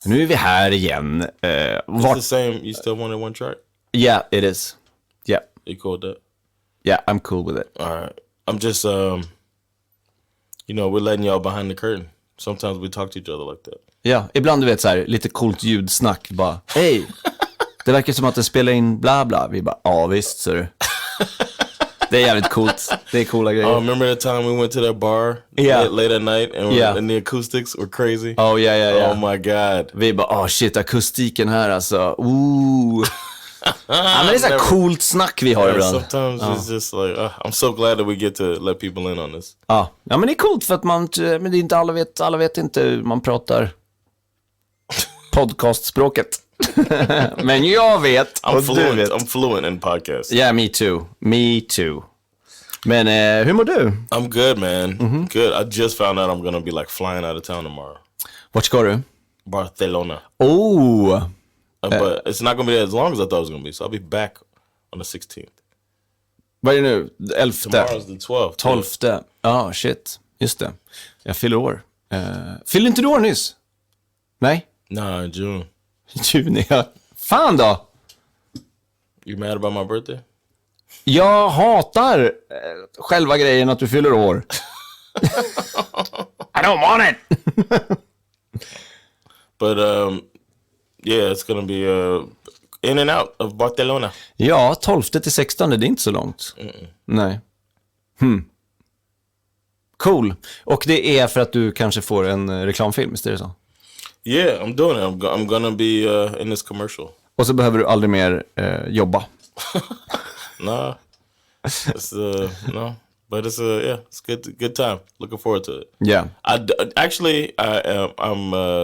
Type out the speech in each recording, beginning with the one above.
Nu är vi här igen. It's the same. You still wanted one track? Yeah, it is. Yeah. You cool with that? Yeah, I'm cool with it. All right. I'm just, we're letting y'all behind the curtain. Sometimes we talk to each other like that. Ja, ibland du vet så här, lite coolt ljudsnack. Bara, hej, det verkar som att det spelar in bla bla. Vi bara, ja visst, så du. Det är jävligt coolt. Det är coola grejer. Remember the time we went to that bar late at night and the acoustics were crazy? Oh, yeah. Oh my God. Vi bara, shit, akustiken här alltså. Ooh. Men det är så här coolt snack vi har ibland. Sometimes it's just like, I'm so glad that we get to let people in on this. Ja, men det är coolt för att men det är inte alla vet inte hur man pratar podcastspråket. Men jag vet. I'm fluent in podcasts. Yeah, me too. Men hur mår du? I'm good, man. Good. I just found out I'm gonna be like flying out of town tomorrow. Vart ska du? Barcelona. Oh. But it's not gonna be as long as I thought it was gonna be. So I'll be back on the 16th. Vad är det nu? 11? Tomorrow's the 12th. 12. Ja, shit. Just det. Jag fyller år. Fyller inte du år nyss? Nej? Nah, June. Juni, ja. Fan då! You mad about my birthday? Jag hatar själva grejen att du fyller år. I don't want it! But, yeah, it's gonna be in and out of Barcelona. Ja, 12 till 16, det är inte så långt. Nej. Cool. Och det är för att du kanske får en reklamfilm, är det så? Yeah, I'm doing it. I'm gonna be in this commercial. Och så behöver du aldrig mer jobba. Nah. It's no. But it's it's good time. Looking forward to it. Yeah. I'm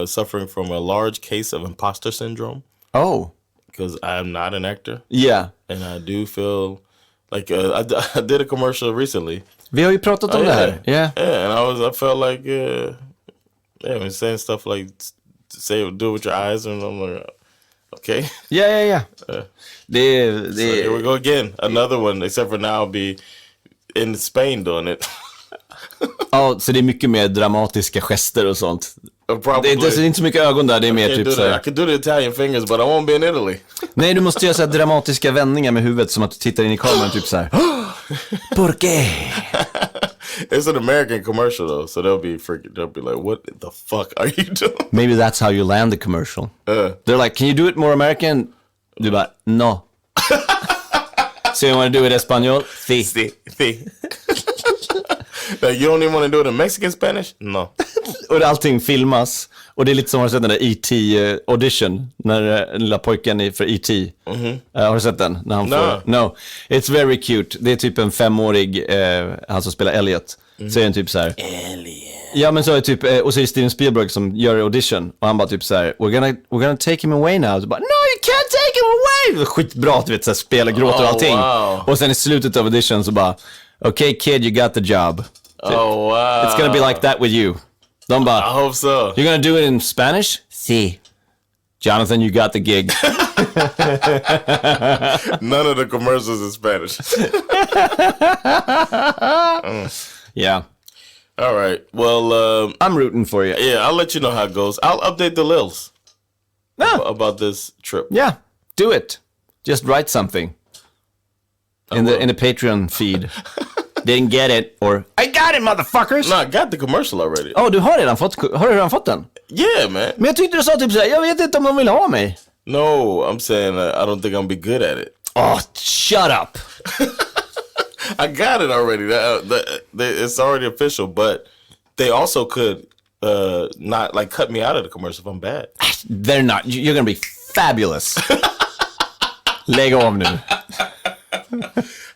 suffering from a large case of imposter syndrome. Oh. Because I'm not an actor. Yeah. And I do feel like I did a commercial recently. Vi har ju pratat om det här. Yeah. Yeah, and I felt like I'm saying stuff like do it with your eyes, and I'm like, okay. Yeah. So here we go again. Another one, except for now I'll be in Spain doing it. Så det är mycket mer dramatiska gester och sånt. Probably. Det är inte så mycket ögon där, det är mer typ så här. I could do the Italian fingers, but I won't be in Italy. Nej, du måste göra så här dramatiska vändningar med huvudet som att du tittar in i kameran typ så här. Por qué? It's an American commercial though, so they'll be like, what the fuck are you doing? Maybe that's how you land the commercial. They're like, can you do it more American? Du bara, no. So you want to do it in Espanol? Sí. Like, you don't even want to do it in Mexican Spanish? No. Och allting filmas. Och det är lite som, har du sett den där E.T. audition? När den lilla pojken för E.T. Har du sett den? När han får... No. It's very cute. Det är typ en 5-årig, han som spelar Elliot. Så är den typ så här. Elliot. Ja, men så är typ, och så är det Steven Spielberg som gör audition. Och han bara typ så här, we're gonna take him away now. Så bara, no, you can't take him away! Skitbra, du vet, så här, spela, gråter och allting. Wow. Och sen i slutet av audition så bara, okay kid, you got the job. Oh, wow. It's gonna be like that with you. De bara, I hope so. You're gonna do it in Spanish? Sí. Jonathan, you got the gig. None of the commercials in Spanish. Yeah. All right. Well, I'm rooting for you. yeah, I'll let you know how it goes. I'll update the LILs about this trip. Yeah, do it. Just write something in the Patreon feed. Didn't get it, or I got it, motherfuckers. No, I got the commercial already. Du har du redan fått den? Yeah, man. Men jag tyckte du sa typ såhär, jag vet inte om de vill ha mig. No, I'm saying I don't think I'm be good at it. Oh, shut up. I got it already. It's already official, but they also could not like cut me out of the commercial if I'm bad. They're not. You're gonna be fabulous. Lägg av nu.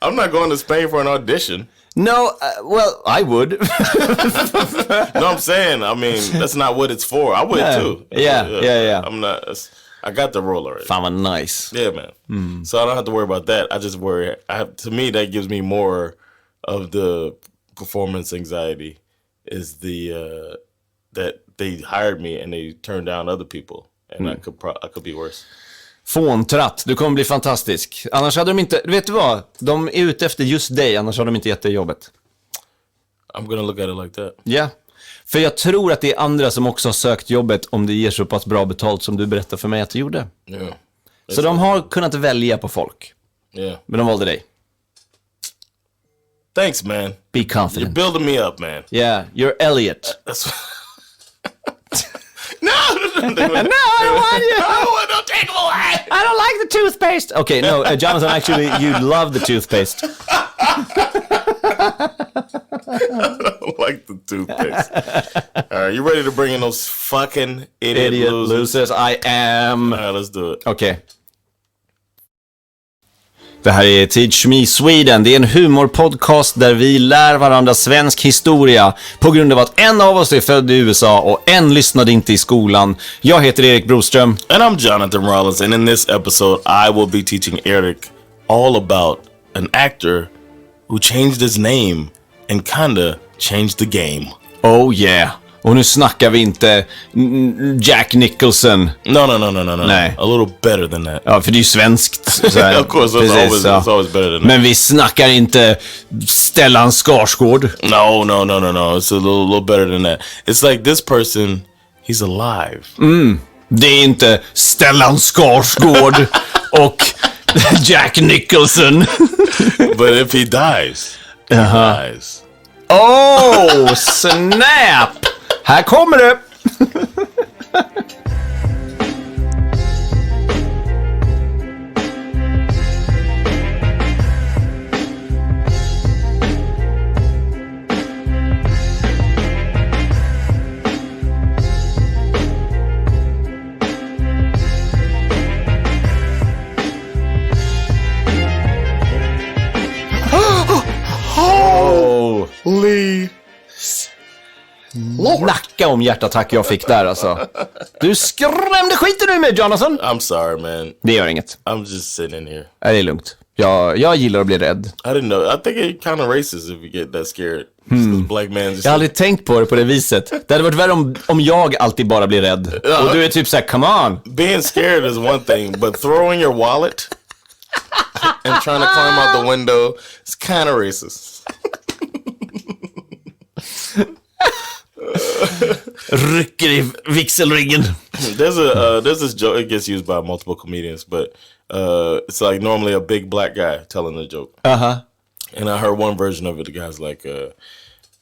I'm not going to Spain for an audition. No, well, I would. No, I'm saying, I mean, that's not what it's for. I would too. Yeah. I'm not. I got the role already. Fan vad nice. Yeah, man. So I don't have to worry about that. I just worry. To me, that gives me more of the performance anxiety. Is that they hired me and they turned down other people, and I could be worse. Fåntratt, du kommer bli fantastisk. Annars hade de inte, vet du vad? De är ute efter just dig, annars hade de inte gett dig jobbet. I'm gonna look at it like that. Ja. För jag tror att det är andra som också har sökt jobbet om det ger så pass bra betalt som du berättar för mig att du gjorde. Yeah. Så de har kunnat välja på folk. Yeah. Men de valde dig. Thanks, man. Be confident. You're building me up, man. Yeah, you're Elliot. That's No, No, I don't want you. don't take him away. I don't like the toothpaste. Okay, no, Jonathan, actually, you love the toothpaste. I don't like the toothpaste. All right, you ready to bring in those fucking idiot losers? I am. All right, let's do it. Okay. Det här är Teach Me Sweden. Det är en humorpodcast där vi lär varandra svensk historia på grund av att en av oss är född i USA och en lyssnade inte i skolan. Jag heter Erik Broström. And I'm Jonathan Rollins, and in this episode I will be teaching Erik all about an actor who changed his name and kinda changed the game. Oh yeah. Och nu snackar vi inte Jack Nicholson. No. Nej. A little better than that. Ja, för det är ju svenskt. Of course, it's always better than that. Men vi snackar inte Stellan Skarsgård. No. It's a little better than that. It's like this person, he's alive. Det är inte Stellan Skarsgård och Jack Nicholson. But if he dies, he dies. Oh, snap! Här kommer det! Lee. Snacka om hjärtattack jag fick där alltså. Du skrämde skiten ur mig, Jonathan. I'm sorry, man. Det gör inget. I'm just sitting here. Det är lugnt. Jag gillar att bli rädd. I didn't know. I think it's kind of racist if you get that scared. Black man just... Jag har aldrig tänkt på det viset. Det hade varit värre om jag alltid bara blir rädd. Och du är typ såhär, come on. Being scared is one thing, but throwing your wallet and trying to climb out the window is kind of racist. Rycker i vigselringen. There's this joke. It gets used by multiple comedians, but it's like normally a big black guy telling the joke. And I heard one version of it. The guy's like,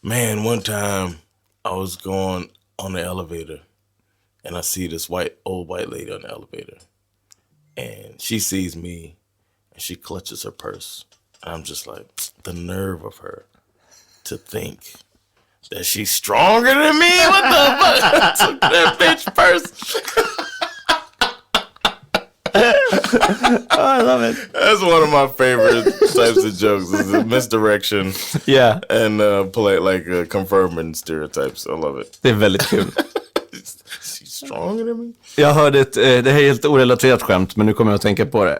"Man, one time I was going on the elevator, and I see this old white lady on the elevator, and she sees me, and she clutches her purse, and I'm just like, the nerve of her to think that she's stronger than me. What the fuck? Took that bitch purse." Oh, I love it. That's one of my favorite types of jokes. Is the misdirection. Yeah. And confirming stereotypes. I love it. Det är väldigt kul. She's stronger than me. Jag hörde det här är helt orelaterat skämt, men nu kommer jag att tänka på det.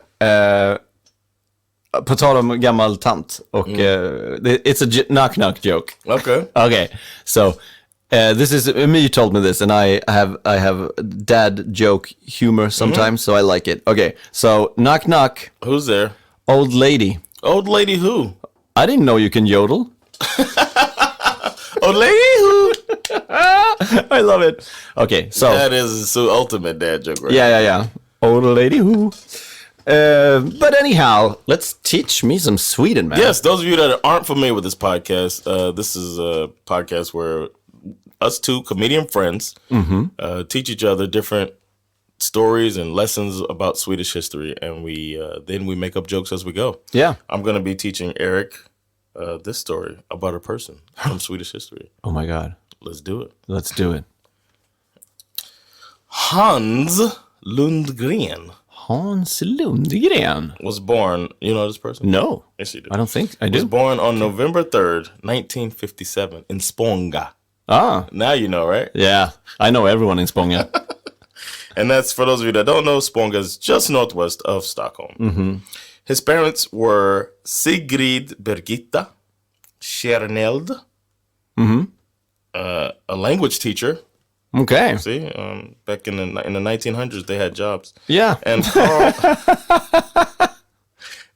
På tal om gammal tant och it's a knock joke. Okay. So this is me told me this, and I have dad joke humor sometimes, so I like it. Okay, so knock. Who's there? Old lady. Old lady who? I didn't know you can yodel. Old lady who? I love it. Okay, so that is the ultimate dad joke, right? Yeah. Old lady who? But anyhow, let's teach me some Sweden, man. Yes, those of you that aren't familiar with this podcast, this is a podcast where us two comedian friends teach each other different stories and lessons about Swedish history, and then we make up jokes as we go. Yeah. I'm going to be teaching Erik this story about a person from Swedish history. Oh my God. Let's do it. Let's do it. Hans Lundgren. Hans Lundgren Was born, you know this person? No. Yes, you do. I don't think I do. Was born on November 3rd, 1957 in Spånga. Now you know, right? Yeah, I know everyone in Spånga. And that's, for those of you that don't know, Spånga is just northwest of Stockholm. His parents were Sigrid Birgitta Kärneld, a language teacher. Okay. See, back in the 1900s, they had jobs. Yeah.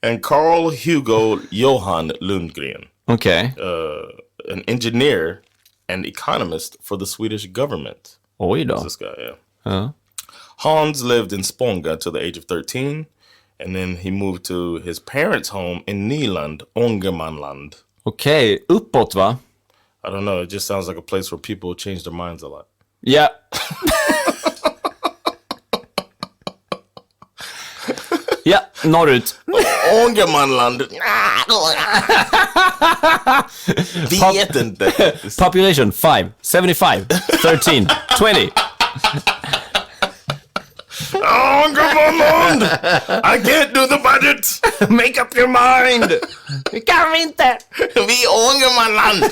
And Carl Hugo Johan Lundgren. Okay. An engineer and economist for the Swedish government. Oj då. This guy, yeah. Hans lived in Spånga till the age of 13, and then he moved to his parents' home in Nyland, Ångermanland. Okej, uppåt va? I don't know, it just sounds like a place where people change their minds a lot. Ja. Ja, norrut. Ångermanland. Vet inte. Population 5, 75, 13, 20. Ångermanland! I can't do the budget! Make up your mind! Vi kan inte! Vi Ångermanland!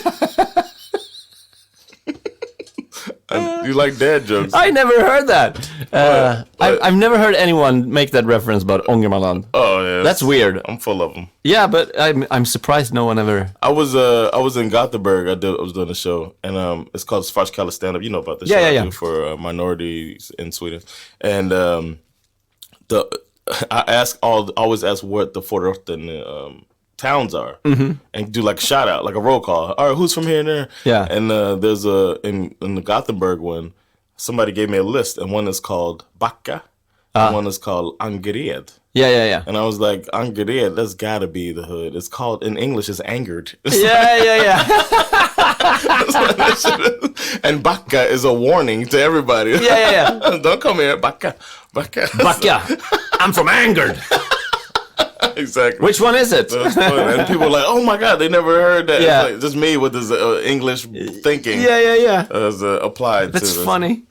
You like dad jokes? I never heard that. I've never heard anyone make that reference about Ångermanland. Oh yeah, That's weird. I'm full of them. Yeah, but I'm surprised no one ever. I was in Gothenburg. I was doing a show, and it's called Svartskalle Stand Up. You know about this? Yeah, show yeah, I do for minorities in Sweden, and I always ask what the förorten towns are, and do like a shout out, like a roll call. All right, who's from here and there? Yeah. And there's in the Gothenburg one, somebody gave me a list, and one is called Backa, and one is called Angered. Yeah. And I was like, Angered, that's gotta be the hood. It's called, in English, it's angered. Yeah. And Backa is a warning to everybody. Yeah. Don't come here, Backa. Backa. I'm from Angered. Exactly. Which one is it? That's fun. And people are like, oh my God, they never heard that. Yeah. It's like, just me with this English thinking. Yeah. As applied That's to this. funny.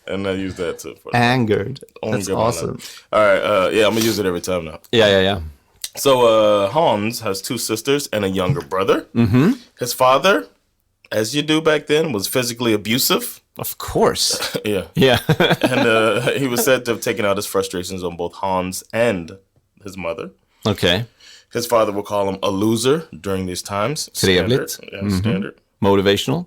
And I use that too. Angered. That's awesome. All right. Yeah, I'm going to use it every time now. Yeah. So Hans has 2 sisters and a younger brother. Mm-hmm. His father, as you do back then, was physically abusive. Of course. Yeah. And he was said to have taken out his frustrations on both Hans and his mother. Okay. His father would call him a loser during these times. Trevligt. Standard. Motivational.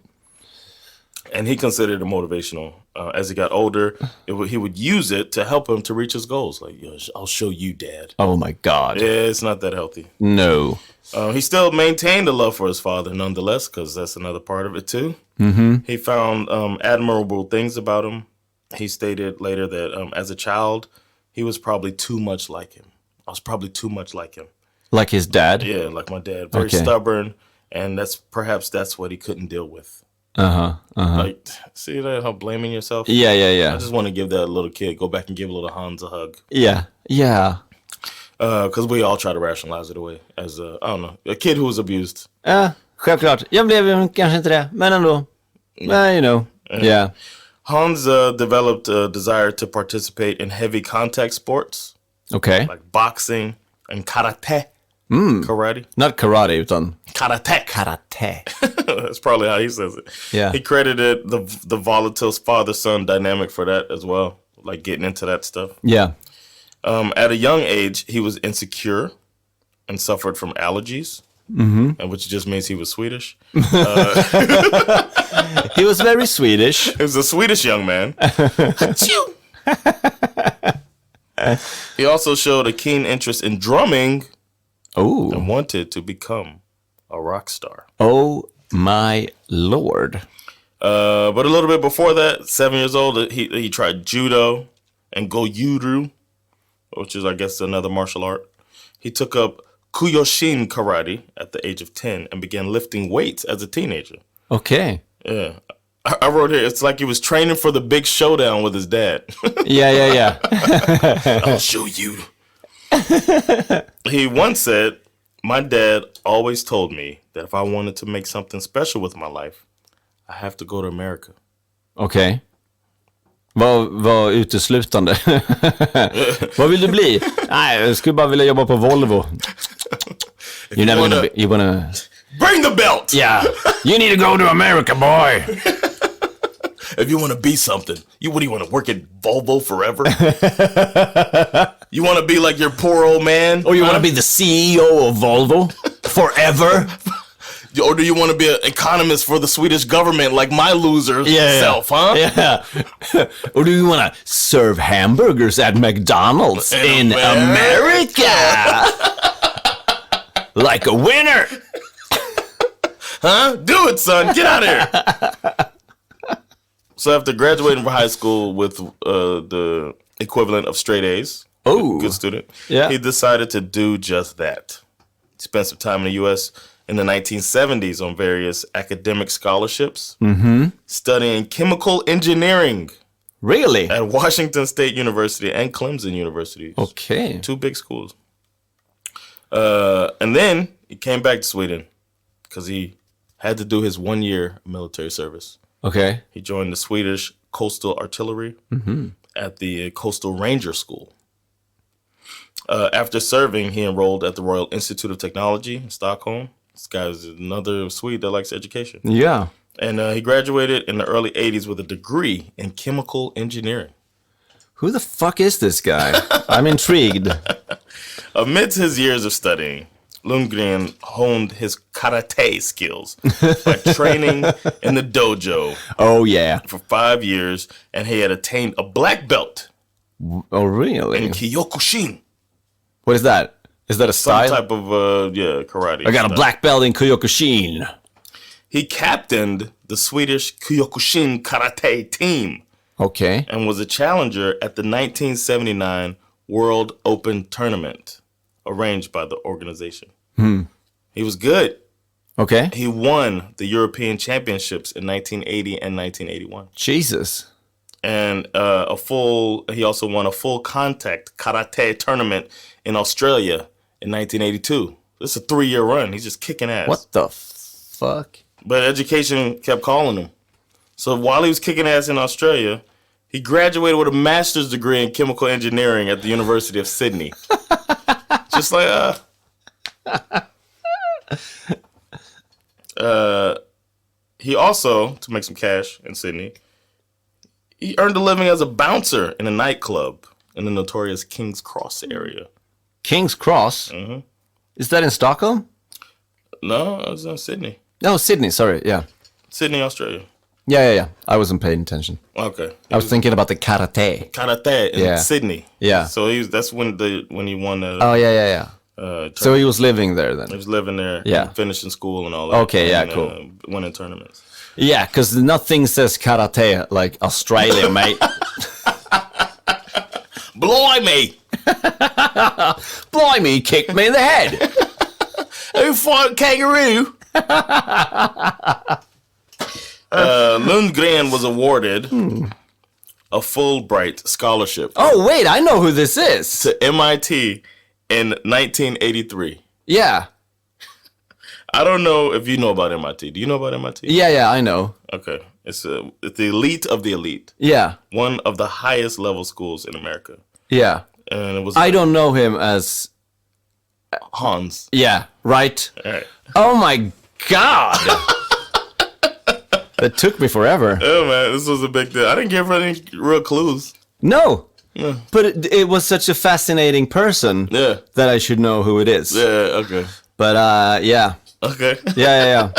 And he considered it motivational. As he got older, he would use it to help him to reach his goals. Like, I'll show you, Dad. Oh my God. Yeah, it's not that healthy. No. He still maintained a love for his father nonetheless, because that's another part of it too. Mm-hmm. He found admirable things about him. He stated later that as a child, he was probably too much like him. I was probably too much like him. Like his dad? Yeah, like my dad. Very stubborn, and that's what he couldn't deal with. Like, see that, how blaming yourself? Yeah. I just want to give that little kid, go back and give little Hans a hug. Yeah. Because we all try to rationalize it away as I don't know, a kid who was abused. Självklart. Jag blev kanske inte det, men ändå. You know. Yeah. Hans developed a desire to participate in heavy contact sports. Okay. Like boxing and karate. Karate. Not karate, utan Karate. karate. That's probably how he says it. Yeah. He credited the volatile father-son dynamic for that as well, like getting into that stuff. Yeah. At a young age, he was insecure and suffered from allergies, and which just means he was Swedish. He was very Swedish. He was a Swedish young man. He also showed a keen interest in drumming and wanted to become a rock star. Oh my Lord. But a little bit before that, 7 years old, he tried judo and go-yuru, which is, I guess, another martial art. He took up Kyokushin karate at the age of 10 and began lifting weights as a teenager. Okay. Yeah. I wrote here, it's like he was training for the big showdown with his dad. Yeah. I'll show you. He once said, my dad always told me that if I wanted to make something special with my life, I have to go to America. Okay. Vad uteslutande. Vad vill du bli? Nej, jag skulle bara vilja jobba på Volvo. You wanna... Bring the belt! Yeah. You need to go to America, boy. If you want to be something, what do you want to work at Volvo forever? You want to be like your poor old man? Or you want to be the CEO of Volvo forever? Or do you want to be an economist for the Swedish government like my loser self, huh? Yeah. Or do you want to serve hamburgers at McDonald's in America? Like a winner. Huh? Do it, son. Get out of here. So after graduating from high school with the equivalent of straight A's, good student, he decided to do just that. He spent some time in the U.S. in the 1970s on various academic scholarships, studying chemical engineering. Really? At Washington State University and Clemson University. Okay. 2 big schools. And then he came back to Sweden because he had to do his 1-year military service. Okay. He joined the Swedish Coastal Artillery at the Coastal Ranger School. After serving, he enrolled at the Royal Institute of Technology in Stockholm. This guy's another Swede that likes education. Yeah. And he graduated in the early 80s with a degree in chemical engineering. Who the fuck is this guy? I'm intrigued. Amidst his years of studying, Lundgren honed his karate skills by training in the dojo. Oh, yeah. For 5 years, and he had attained a black belt. Oh, really? In Kyokushin. What is that? Is that a style? Some type of, karate. I got a black belt in Kyokushin. He captained the Swedish Kyokushin karate team. Okay. And was a challenger at the 1979 World Open Tournament, arranged by the organization. He was good. Okay. He won the European Championships in 1980 and 1981. Jesus. And he also won a full contact karate tournament in Australia in 1982. This is a 3-year run. He's just kicking ass. What the fuck? But education kept calling him. So while he was kicking ass in Australia, he graduated with a master's degree in chemical engineering at the University of Sydney. Just like, he also, to make some cash in Sydney, he earned a living as a bouncer in a nightclub in the notorious King's Cross area. King's Cross? Mm-hmm. Is that in Stockholm? No, it was in Sydney. No, Sydney, sorry, yeah. Sydney, Australia. Yeah. I wasn't paying attention. Okay. I was thinking about the karate. Karate in Sydney. Yeah. So that's when he won the... Oh, yeah. So he was living there then? He was living there. Yeah. Finishing school and all that. Okay, yeah, cool. Winning tournaments. Yeah, because nothing says karate like Australia, mate. Blimey! Blimey, kicked me in the head. Who fought kangaroo? Lundgren was awarded a Fulbright scholarship. Oh, wait, I know who this is. To MIT in 1983. Yeah. I don't know if you know about MIT. Do you know about MIT? Yeah, I know. Okay. It's the elite of the elite. Yeah. One of the highest level schools in America. Yeah. And it was I don't know him as... Hans. Yeah, right? Right. Oh my God! That took me forever. Yeah, man, this was a big deal. I didn't give any real clues. No. Yeah. But it was such a fascinating person that I should know who it is. Yeah, okay. But, yeah. Okay. Yeah.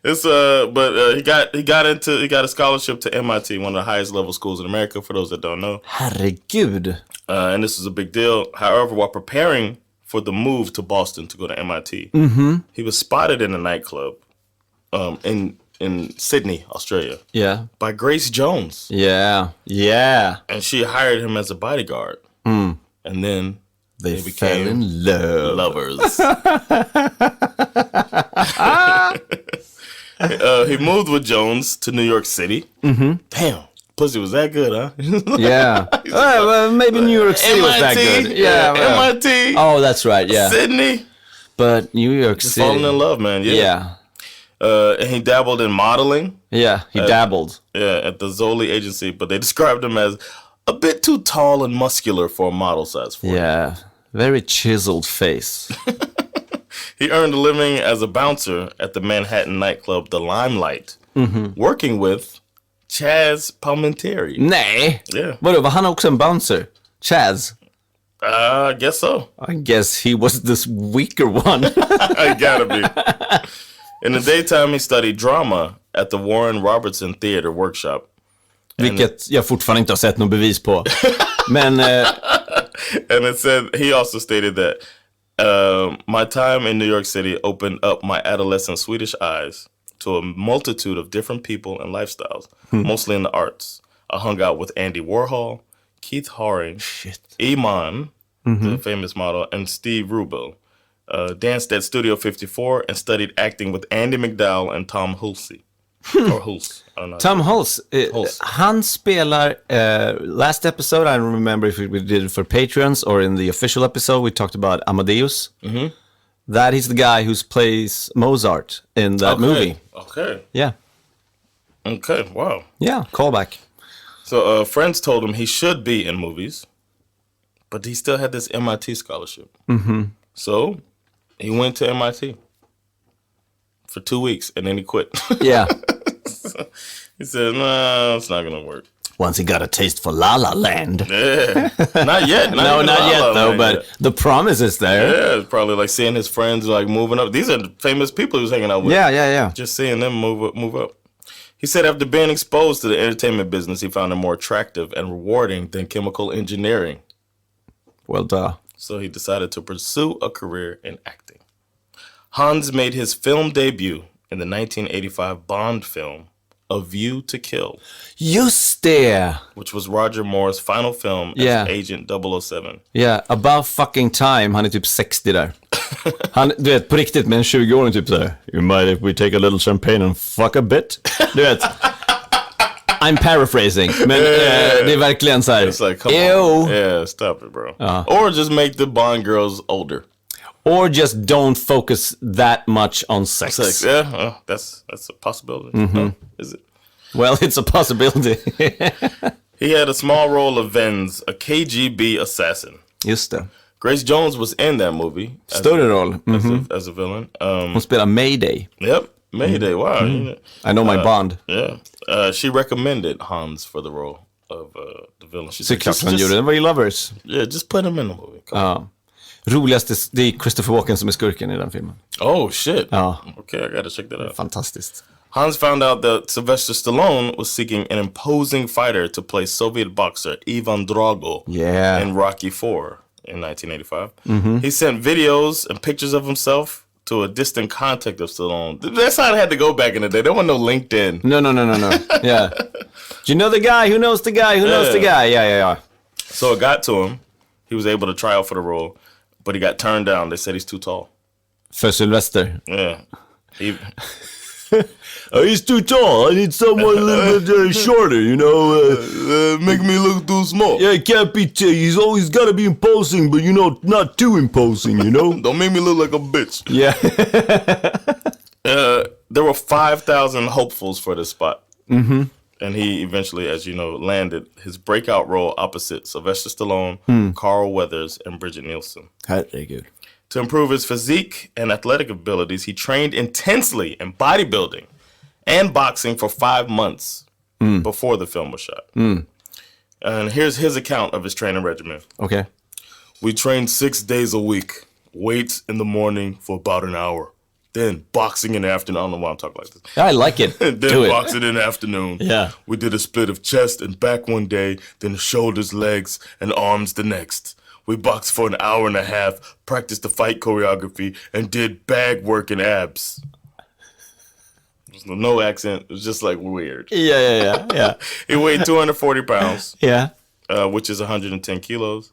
It's he got a scholarship to MIT, one of the highest level schools in America, for those that don't know. Herregud. And this is a big deal. However, while preparing for the move to Boston to go to MIT, he was spotted in a nightclub in Sydney, Australia. Yeah. By Grace Jones. Yeah. And she hired him as a bodyguard. And then they became fell in love. Lovers. He moved with Jones to New York City. Damn, pussy was that good, huh? Yeah. Well, maybe New York City was that good. Yeah. MIT. Oh, that's right. Yeah. Sydney. But New York Just City. falling in love, man. Yeah. And he dabbled in modeling. Yeah, he dabbled. Yeah, at the Zoli agency, but they described him as a bit too tall and muscular for a model size for him. Yeah, very chiseled face. He earned a living as a bouncer at the Manhattan nightclub The Limelight, working with Chaz Palminteri. Nej! Yeah. Vadå, var han också en bouncer? Chaz? I guess so. I guess he was this weaker one. I gotta be. In the daytime, he studied drama at the Warren Robertson Theater Workshop. Vilket jag fortfarande inte har sett någon bevis på. Men... And it said, he also stated that My time in New York City opened up my adolescent Swedish eyes to a multitude of different people and lifestyles, mostly in the arts. I hung out with Andy Warhol, Keith Haring, Iman, the famous model, and Steve Rubel. Danced at Studio 54 and studied acting with Andy McDowell and Tom Hulse. Or Hulse. I don't know. Tom Hulse. Han spelar, last episode, I don't remember if we did it for Patreons or in the official episode, we talked about Amadeus. That he's the guy who plays Mozart in that movie. Okay. Yeah. Okay, wow. Yeah, callback. So friends told him he should be in movies, but he still had this MIT scholarship. So he went to MIT for 2 weeks, and then he quit. Yeah. He said, "No, it's not going to work." Once he got a taste for La La Land. Yeah. Not yet. No, not yet, though, but the promise is there. Yeah, it's probably like seeing his friends like moving up. These are the famous people he was hanging out with. Yeah. Just seeing them move up. He said after being exposed to the entertainment business, he found it more attractive and rewarding than chemical engineering. Well, duh. So he decided to pursue a career in acting. Hans made his film debut in the 1985 Bond film, A View to Kill. Just det! Which was Roger Moore's final film as Agent 007. Yeah, about fucking time. Han är typ 60 där. Han, du vet, på riktigt med en 20-åring typ såhär. You mind if we take a little champagne and fuck a bit? Du vet. I'm paraphrasing, men det är verkligen såhär. It's like, come on. Yeah, stop it, bro. Or just make the Bond girls older. Or just don't focus that much on sex. Yeah, that's a possibility. No, is it? Well, it's a possibility. He had a small role of Venz, a KGB assassin. Just det. Grace Jones was in that movie. Större roll. As a villain. Hon spelar Mayday. Yep, Mayday, wow. I know my Bond. Yeah. She recommended Hans for the role of the villain. She said, såklart hon gjorde det. Var ju lovers. Yeah, just put him in the movie. Ja. Roligaste, det är Christopher Walken som är skurken i den filmen. Oh, shit. Ja. Okay, I gotta check that out. Fantastiskt. Hans found out that Sylvester Stallone was seeking an imposing fighter to play Soviet boxer Ivan Drago in Rocky IV in 1985. He sent videos and pictures of himself to a distant contact of Stallone. That's how it had to go back in the day. There wasn't no LinkedIn. No. Yeah. Do you know the guy who knows the guy who knows the guy? Yeah. So it got to him. He was able to try out for the role, but he got turned down. They said he's too tall. För Sylvester. Yeah. He's too tall. I need someone a little bit shorter, you know. Make me look too small. Yeah, he can't be. He's always got to be imposing, but you know, not too imposing, you know. Don't make me look like a bitch. Yeah. There were 5,000 hopefuls for this spot. And he eventually, as you know, landed his breakout role opposite Sylvester Stallone, Carl Weathers, and Bridget Nielsen. Herregud. To improve his physique and athletic abilities, he trained intensely in bodybuilding and boxing for 5 months before the film was shot. And here's his account of his training regimen. Okay. We trained 6 days a week. Weights in the morning for about an hour. Then boxing in the afternoon. I don't know why I'm talking like this. I like it. Then boxing in the afternoon. Yeah. We did a split of chest and back one day, then the shoulders, legs, and arms the next. We boxed for an hour and a half, practiced the fight choreography, and did bag work and abs. There's no accent. It was just like weird. Yeah. He weighed 240 pounds. Yeah. Which is 110 kilos.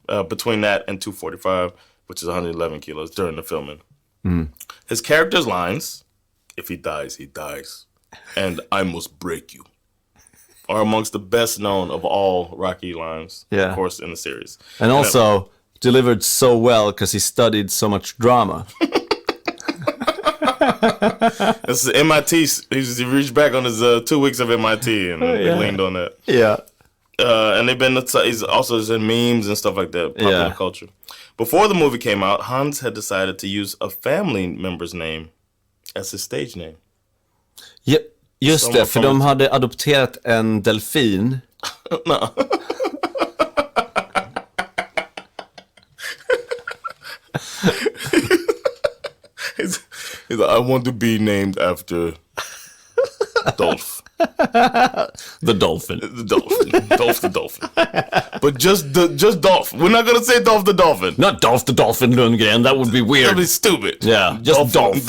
Between that and 245, which is 111 kilos during the filming. His character's lines, if he dies, he dies. And I must break you, are amongst the best known of all Rocky lines, of course, in the series. And also delivered so well because he studied so much drama. This is MIT. He reached back on his 2 weeks of MIT and he leaned on that. Yeah. And he's also in memes and stuff like that, popular culture. Before the movie came out, Hans had decided to use a family member's name as his stage name. Ja, just det, för de hade adopterat en delfin. No. He's like, I want to be named after Dolph. The dolphin. The dolphin. Dolph the dolphin. But just Dolph. We're not gonna say Dolph the dolphin. Not Dolph the Dolphin Lundgren. That would be weird. That'd be stupid. Yeah, just Dolph.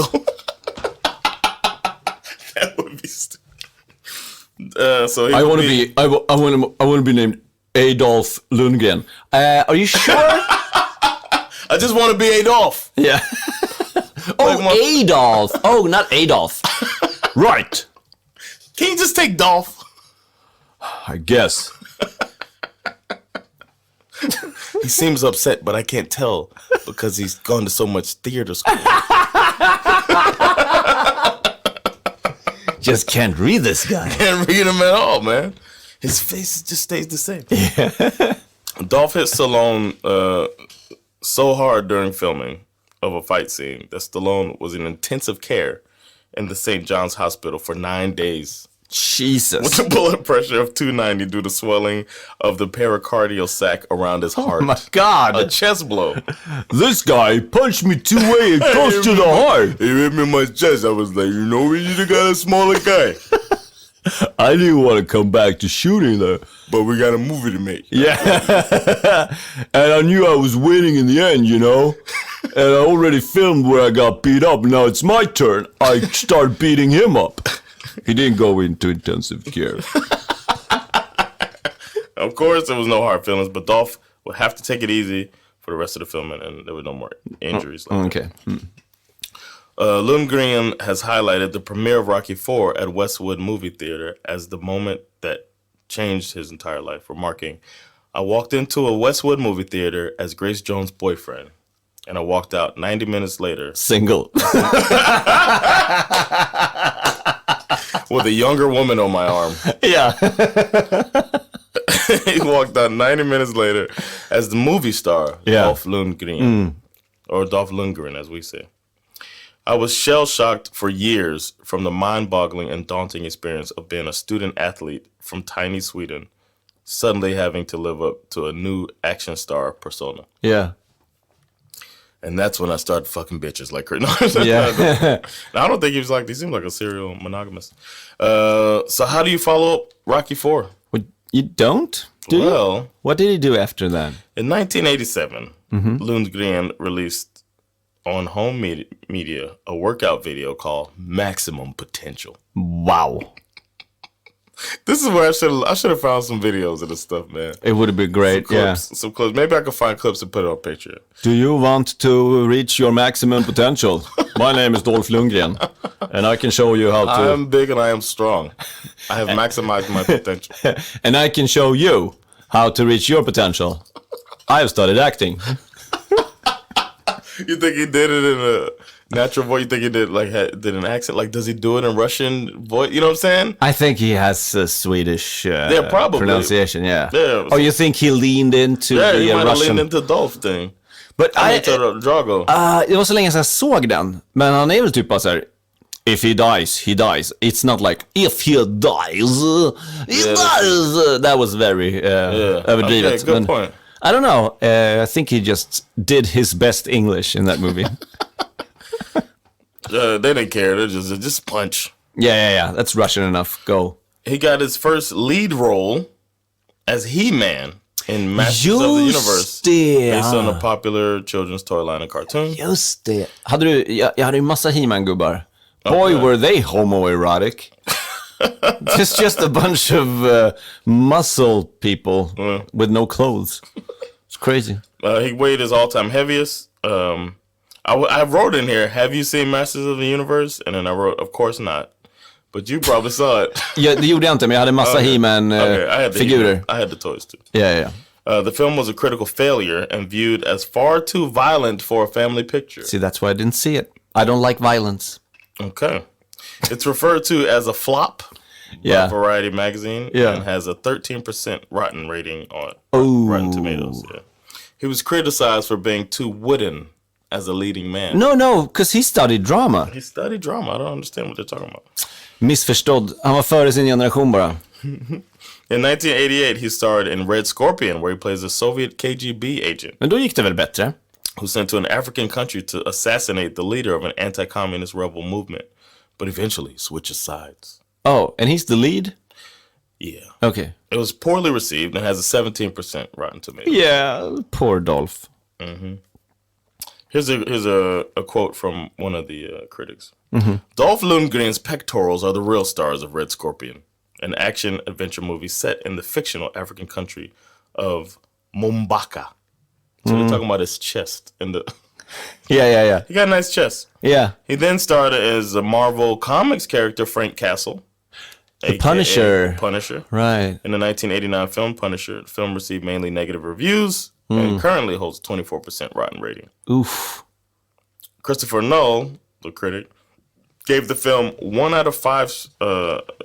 That would be stupid. So I want to be. I want to be named Adolf Lundgren. Are you sure? I just want to be Adolf. Yeah. Adolf. Oh, not Adolf. Right. Can you just take Dolph? I guess. He seems upset, but I can't tell because he's gone to so much theater school. Just can't read this guy. Can't read him at all, man. His face just stays the same. Yeah. Dolph hit Stallone so hard during filming of a fight scene that Stallone was in intensive care in the St. John's Hospital for 9 days. Jesus. With a blood pressure of 290 due to swelling of the pericardial sac around his heart. Oh my God. A chest blow. This guy punched me 2 ways close to the heart. He hit me in my chest. I was like, you know, we should have got a smaller guy. I didn't want to come back to shooting though. But we got a movie to make. Yeah. And I knew I was winning in the end, you know. And I already filmed where I got beat up. Now it's my turn. I start beating him up. He didn't go into intensive care. Of course, there was no hard feelings, but Dolph would have to take it easy for the rest of the filming, and there were no more injuries. Okay. Lundgren has highlighted the premiere of Rocky IV at Westwood Movie Theater as the moment that changed his entire life, remarking, "I walked into a Westwood movie theater as Grace Jones' boyfriend, and I walked out 90 minutes later." Single. With a younger woman on my arm. Yeah. He walked out 90 minutes later as the movie star, Dolph Lundgren. Or Dolph Lundgren, as we say. "I was shell-shocked for years from the mind-boggling and daunting experience of being a student athlete from tiny Sweden, suddenly having to live up to a new action star persona. Yeah. And that's when I started fucking bitches like her." Yeah. I don't think he was like, he seemed like a serial monogamous. So how do you follow up Rocky IV? Well, you don't? Do you? What did he do after that? In 1987, Lundgren released on home media a workout video called Maximum Potential. Wow. This is where I should have found some videos of this stuff, man. It would have been great, some clips. Maybe I could find clips and put it on a picture. Do you want to reach your maximum potential? My name is Dolph Lundgren, and I can show you how to... I am big and I am strong. I have maximized my potential. And I can show you how to reach your potential. I have studied acting. You think he did it in a natural voice? You think he did an accent? Like, does he do it in Russian voice? You know what I'm saying? I think he has a Swedish probably. pronunciation, yeah. Yeah. Or you think he leaned into the he might have Russian... leaned into Dolph thing. But Drago. Det var så länge sedan jag såg den. Men han är väl typ bara så här: if he dies, he dies. It's not like, if he dies, he dies. That was very överdrivet. Okay, good point. I don't know. I think he just did his best English in that movie. They didn't care. They just punch. Yeah. That's Russian enough. Go. He got his first lead role as He-Man in Masters of the Universe. Based on a popular children's toy line and cartoon. Just det. Jag hade ju massa He-Man-gubbar. Boy, were they homoerotic. It's just a bunch of muscle people with no clothes. It's crazy. He weighed his all-time heaviest. I wrote in here, have you seen Masters of the Universe? And then I wrote, of course not. But you probably saw it. Ja, det gjorde jag inte, men jag hade massa He-Man-figurer. I had the toys too. Yeah. The film was a critical failure and viewed as far too violent for a family picture. See, that's why I didn't see it. I don't like violence. Okay. It's referred to as a flop by Variety magazine and has a 13% rotten rating on Rotten Tomatoes. Yeah. He was criticized for being too wooden as a leading man. No, because he studied drama. He studied drama. I don't understand what they're talking about. Missförstådd. Han var före sin generation bara. In 1988, he starred in Red Scorpion, where he plays a Soviet KGB agent. Men då gick det väl bättre? Who's sent to an African country to assassinate the leader of an anti-communist rebel movement, but eventually switches sides. Oh, and he's the lead? Yeah. Okay. It was poorly received and has a 17% Rotten Tomatoes. Yeah, poor Dolph. Here's a quote from one of the critics. Dolph Lundgren's pectorals are the real stars of Red Scorpion, an action-adventure movie set in the fictional African country of Mombaka. So they're talking about his chest. Yeah. He got a nice chest. Yeah. He then starred as a Marvel Comics character, Frank Castle. The Punisher. Punisher. Right. In the 1989 film Punisher, the film received mainly negative reviews and currently holds 24% rotten rating. Oof. Christopher Noll, the critic, gave the film 1 out of 5.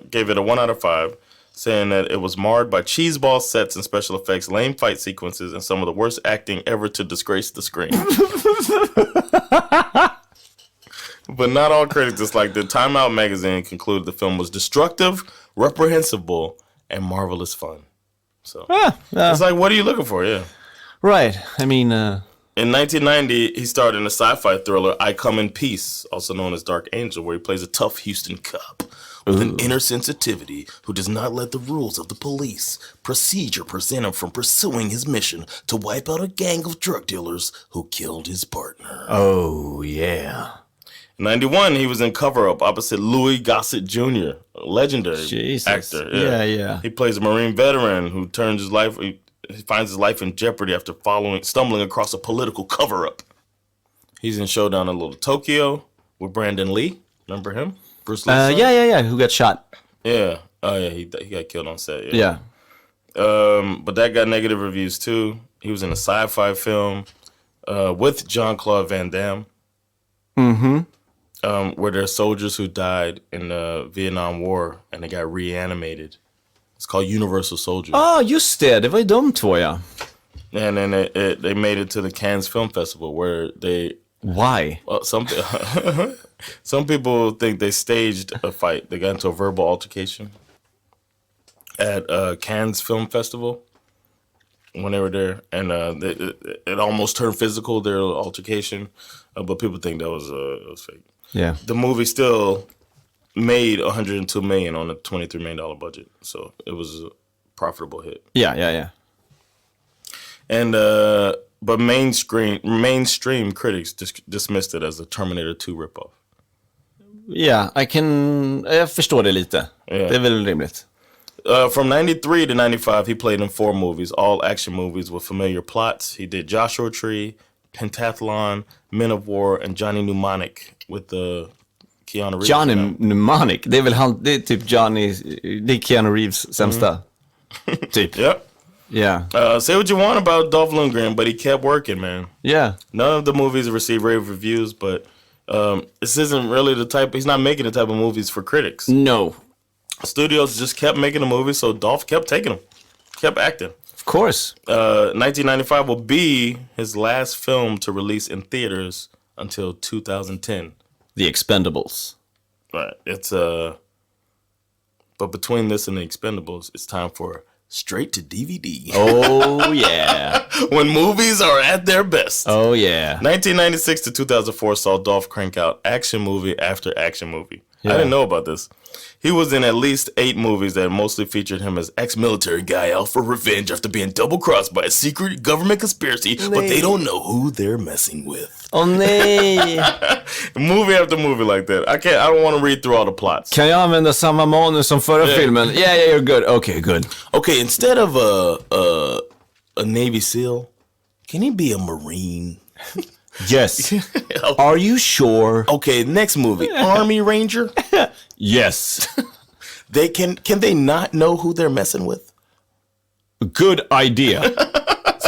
Gave it a 1 out of 5, saying that it was marred by cheeseball sets and special effects, lame fight sequences, and some of the worst acting ever to disgrace the screen. But not all critics disliked it. Time Out magazine concluded the film was destructive, reprehensible, and marvelous fun. So it's like, what are you looking for? Yeah. Right. I mean, In 1990, he starred in a sci-fi thriller, I Come in Peace, also known as Dark Angel, where he plays a tough Houston cop with an inner sensitivity who does not let the rules of the police procedure prevent him from pursuing his mission to wipe out a gang of drug dealers who killed his partner. oh, yeah. In 91, he was in Cover Up opposite Louis Gossett Jr., a legendary Jesus. actor. Yeah. He plays a Marine veteran who turns his life... He finds his life in jeopardy after stumbling across a political cover-up. He's in Showdown in Little Tokyo with Brandon Lee. Remember him? Bruce Lee's son? Yeah. Who got shot? Yeah. Oh, yeah. He got killed on set. Yeah. But that got negative reviews, too. He was in a sci-fi film with Jean-Claude Van Damme. Where there are soldiers who died in the Vietnam War and they got reanimated. It's called Universal Soldier. Ja, just det. Det var ju de två, ja. And then they made it to the Cannes Film Festival where they... Why? Well, some people think they staged a fight. They got into a verbal altercation at Cannes Film Festival when they were there. And it almost turned physical, their altercation. But people think that was fake. Yeah. The movie still... made $102 million on a $23 million budget, so it was a profitable hit. Yeah. And but mainstream critics dismissed it as a Terminator 2 ripoff. Ja, jag förstår det lite. Yeah. Det är väl rimligt. From 93 to 95, he played in 4 movies, all action movies with familiar plots. He did Joshua Tree, Pentathlon, Men of War, and Johnny Mnemonic with the Keanu Reeves. Johnny Mnemonic, det är väl det är typ det är Keanu Reeves sämsta. Typ. Yep. Yeah. Say what you want about Dolph Lundgren, but he kept working, man. Yeah. None of the movies received rave reviews, but this isn't really the type... He's not making the type of movies for critics. No. Studios just kept making the movies, so Dolph kept taking them. Kept acting. Of course. 1995 will be his last film to release in theaters until 2010. The Expendables. Right. It's but between this and The Expendables, it's time for straight to DVD. Oh, yeah. When movies are at their best. Oh, yeah. 1996 to 2004 saw Dolph crank out action movie after action movie. Yeah. I didn't know about this. He was in at least 8 movies that mostly featured him as ex-military guy out for revenge after being double-crossed by a secret government conspiracy, but they don't know who they're messing with. Åh nej! Movie after movie like that. I don't want to read through all the plots. Kan jag använda samma manus som förra filmen? Yeah, you're good. Okay, good. Okay, instead of a Navy SEAL, can he be a Marine? Yes. Are you sure? Okay, next movie, Army Ranger. Yes. They can they not know who they're messing with? Good idea.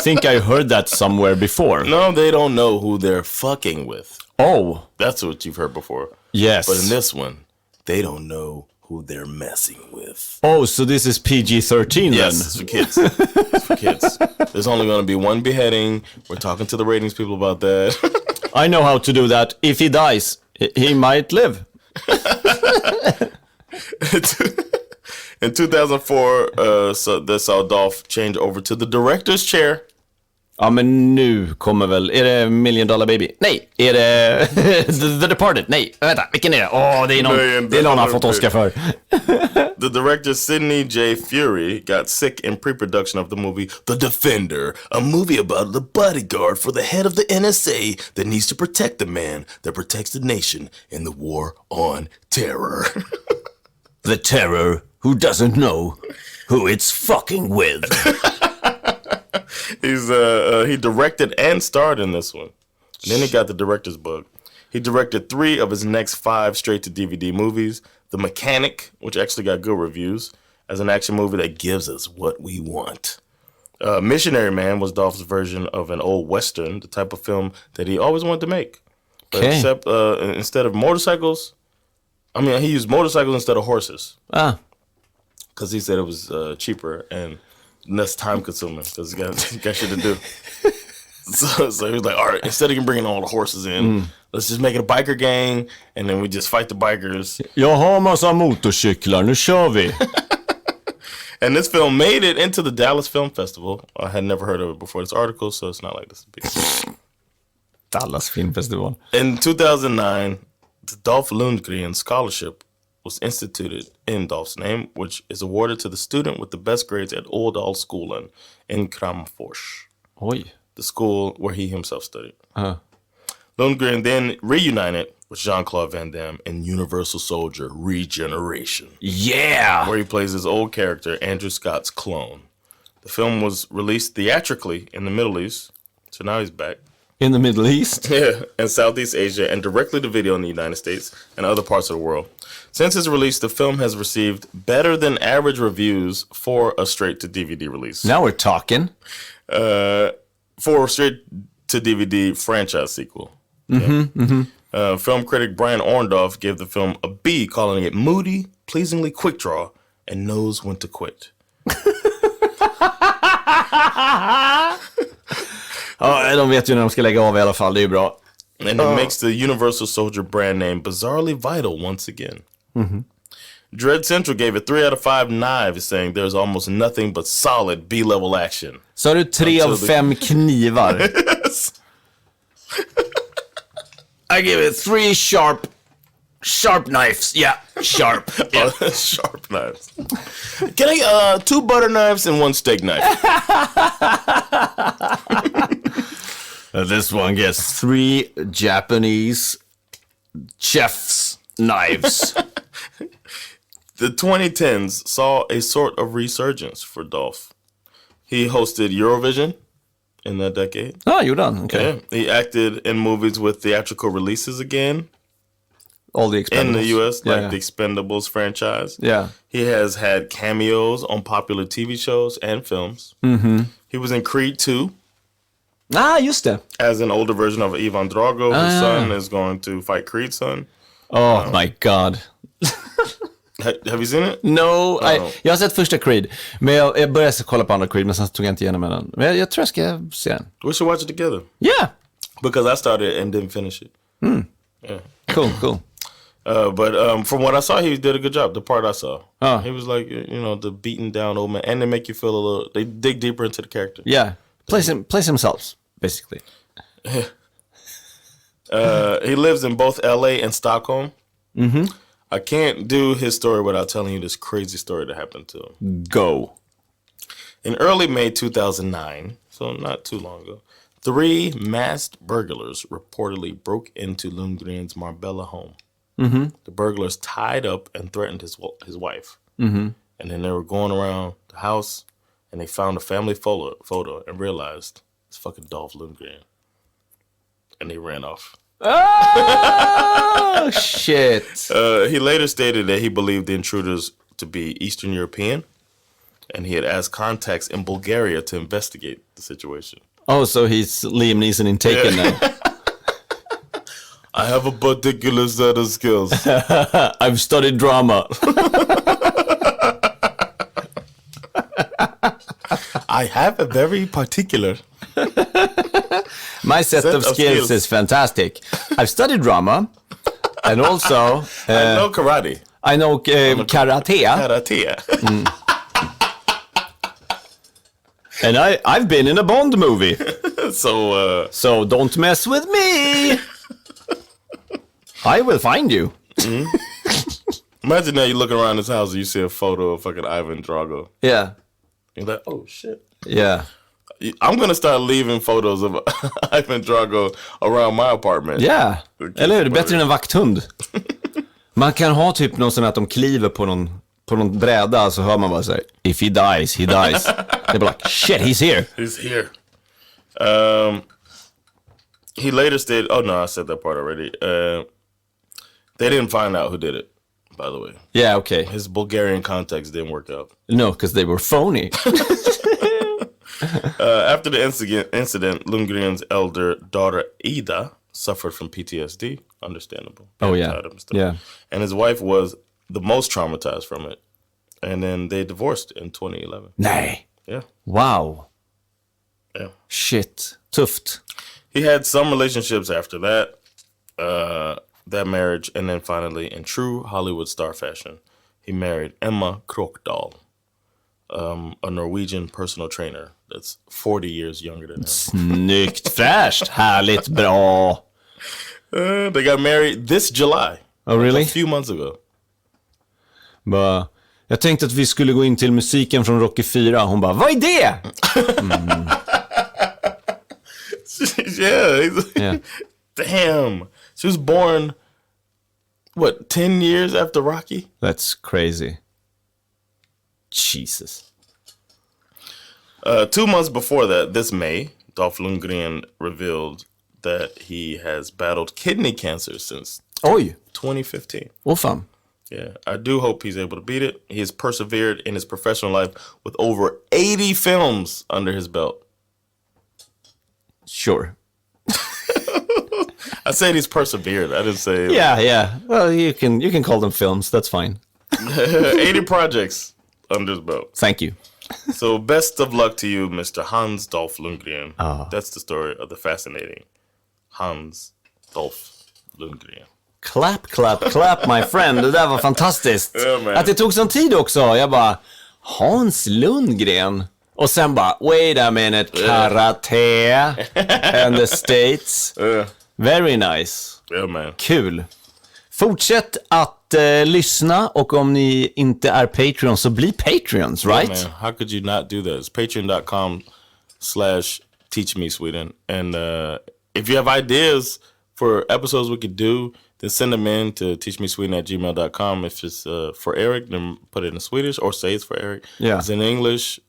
Think I heard that somewhere before. No, they don't know who they're fucking with. Oh. That's what you've heard before. Yes. But in this one, they don't know who they're messing with. Oh, so this is PG-13 then? Yes, it's for kids. It's for kids. There's only going to be one beheading. We're talking to the ratings people about that. I know how to do that. If he dies, he might live. In 2004, so they saw Dolph change over to the director's chair. Ja, men nu kommer väl... Är det Million Dollar Baby? Nej. Är det The Departed? Nej. Vänta, vilken är det? Det är någon han fått Oscar för. The director Sidney J. Furie got sick in pre-production of the movie The Defender, a movie about the bodyguard for the head of the NSA that needs to protect the man that protects the nation in the war on terror. The terror who doesn't know who it's fucking with. He directed and starred in this one. And then he got the director's bug. He directed 3 of his next 5 straight-to-DVD movies. The Mechanic, which actually got good reviews, as an action movie that gives us what we want. Missionary Man was Dolph's version of an old Western, the type of film that he always wanted to make. Okay. Except instead of motorcycles, he used motorcycles instead of horses. Because he said it was cheaper and less time consuming because he got shit to do. So he was like, all right, instead of bringing all the horses in, let's just make it a biker gang and then we just fight the bikers. Jag har massa motorcyklar, nu kör vi. And this film made it into the Dallas Film Festival. I had never heard of it before this article, so it's not like this big deal. Dallas Film Festival. In 2009, the Dolph Lundgren Scholarship was instituted in Dolph's name, which is awarded to the student with the best grades at Ådalsskolan in Kramfors. Oj. The school where he himself studied. Lundgren then reunited with Jean-Claude Van Damme in Universal Soldier Regeneration. Yeah! Where he plays his old character, Andrew Scott's clone. The film was released theatrically in the Middle East, so now he's back. In the Middle East? Yeah, and Southeast Asia, and directly to video in the United States and other parts of the world. Since its release, the film has received better than average reviews for a straight-to-DVD release. Now we're talking. For a straight-to-DVD franchise sequel. Film critic Brian Orndorff gave the film a B, calling it moody, pleasingly quick draw, and knows when to quit. Ja, de vet ju när de ska lägga av i alla fall, det är ju bra. And it makes the Universal Soldier brand name bizarrely vital once again. Dread Central gave it 3 out of 5 knives, saying there's almost nothing but solid B-level action. Så har du 3 av 5 knivar. Yes. I give it 3 sharp knives. Yeah, sharp. Yeah. Sharp knives. Can I 2 butter knives and 1 steak knife? This one gets 3 Japanese chef's knives. The 2010s saw a sort of resurgence for Dolph. He hosted Eurovision in that decade. Oh, you're done. Okay. Yeah. He acted in movies with theatrical releases again. All the Expendables. In the U.S., like yeah. the Expendables franchise. Yeah. He has had cameos on popular TV shows and films. He was in Creed 2. Ah, just det. As an older version of Ivan Drago, whose son is going to fight Creed's son. Oh my god. Have you seen it? No, jag har sett första Creed. Men jag började kolla på andra Creed, men sen tog jag inte igenom den. Men jag tror jag ska se den. We should watch it together. Yeah. Because I started and didn't finish it. Yeah. Cool. But from what I saw, he did a good job. The part I saw. He was like, the beaten down old man. And they make you feel a little, they dig deeper into the character. Yeah. Plays themselves, basically. He lives in both LA and Stockholm. I can't do his story without telling you this crazy story that happened to him. Go. In early May 2009, so not too long ago, 3 masked burglars reportedly broke into Lundgren's Marbella home. The burglars tied up and threatened his wife. And then they were going around the house, and they found a family photo and realized it's fucking Dolph Lundgren. And they ran off. Oh, shit. He later stated that he believed the intruders to be Eastern European, and he had asked contacts in Bulgaria to investigate the situation. Oh, so he's Liam Neeson in Taken now. I have a particular set of skills. I've studied drama. I have a very particular... My set of skills is fantastic. I've studied drama, and also... I know karate. I know karate. Karate. And I've been in a Bond movie. So don't mess with me. I will find you. Imagine now you look around this house and you see a photo of fucking Ivan Drago. Yeah. You're like, oh shit. Yeah. I'm gonna start leaving photos of Ivan Drago around my apartment. Ja, eller hur? Bättre än en vakthund. Man kan ha typ någon sån att de kliver på någon bräda, så hör man bara såhär, if he dies, he dies. Det är bara like, shit, he's here. He's here. He later stated, oh no, I said that part already. They didn't find out who did it, by the way. Yeah, okay. His Bulgarian contacts didn't work out. No, because they were phony. After the incident, Lundgren's elder daughter Ida suffered from PTSD. Understandable. Oh yeah. Yeah. And his wife was the most traumatized from it. And then they divorced in 2011. Nej. Yeah. Wow. Yeah. Shit. Tufft. He had some relationships after that marriage, and then finally, in true Hollywood star fashion, he married Emma Krokdal, a Norwegian personal trainer that's 40 years younger than him. Snyggt, fräscht, härligt, bra. They got married this July. Oh, really? A few months ago. Jag tänkte att vi skulle gå in till musiken från Rocky 4. Hon bara, vad är det? Yeah. Damn. She was born, 10 years after Rocky? That's crazy. Jesus. 2 months before that, this May, Dolph Lundgren revealed that he has battled kidney cancer since 2015. Åh fan. Yeah, I do hope he's able to beat it. He has persevered in his professional life with over 80 films under his belt. Sure. I said he's persevered. I didn't say... Yeah. Well, you can call them films. That's fine. 80 projects under his belt. Thank you. So best of luck to you, Mr. Hans Dolph Lundgren. Oh. That's the story of the fascinating Hans Dolph Lundgren. Clap, clap, clap, my friend. Det där var fantastiskt. Yeah, att det tog sån tid också. Jag bara, Hans Lundgren. Och sen bara, wait a minute, karate and the States. Very nice. Yeah, man. Kul. Fortsätt att lyssna, och om ni inte är Patreon så bli Patreons, right? Yeah, man. How could you not do that? It's patreon.com/teachmesweden. And if you have ideas for episodes we could do, then send them in to teachmesweden@gmail.com. If it's for Erik, then put it in Swedish, or say it's for Erik. Yeah. If it's in English,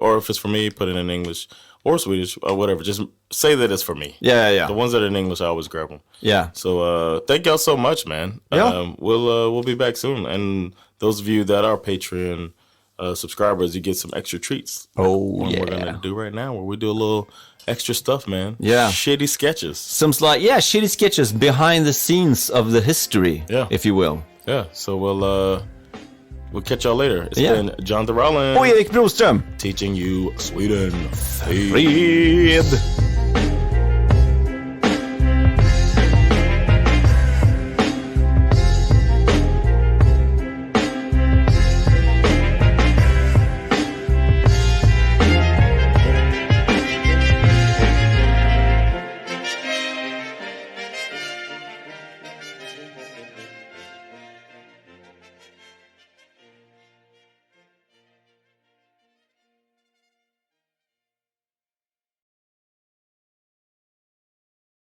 or if it's for me, put it in English or Swedish or whatever. Just say that it's for me. Yeah. The ones that are in English, I always grab them. Yeah. So thank y'all so much, man. Yeah. We'll be back soon. And those of you that are Patreon subscribers, you get some extra treats. Oh, We're gonna do right now, where we do a little extra stuff, man. Yeah. Shitty sketches. Some shitty sketches behind the scenes of the history, if you will. Yeah. So we'll catch y'all later. It's been Jonathan Rollins och Erik Broström. teaching you Sweden. Fred.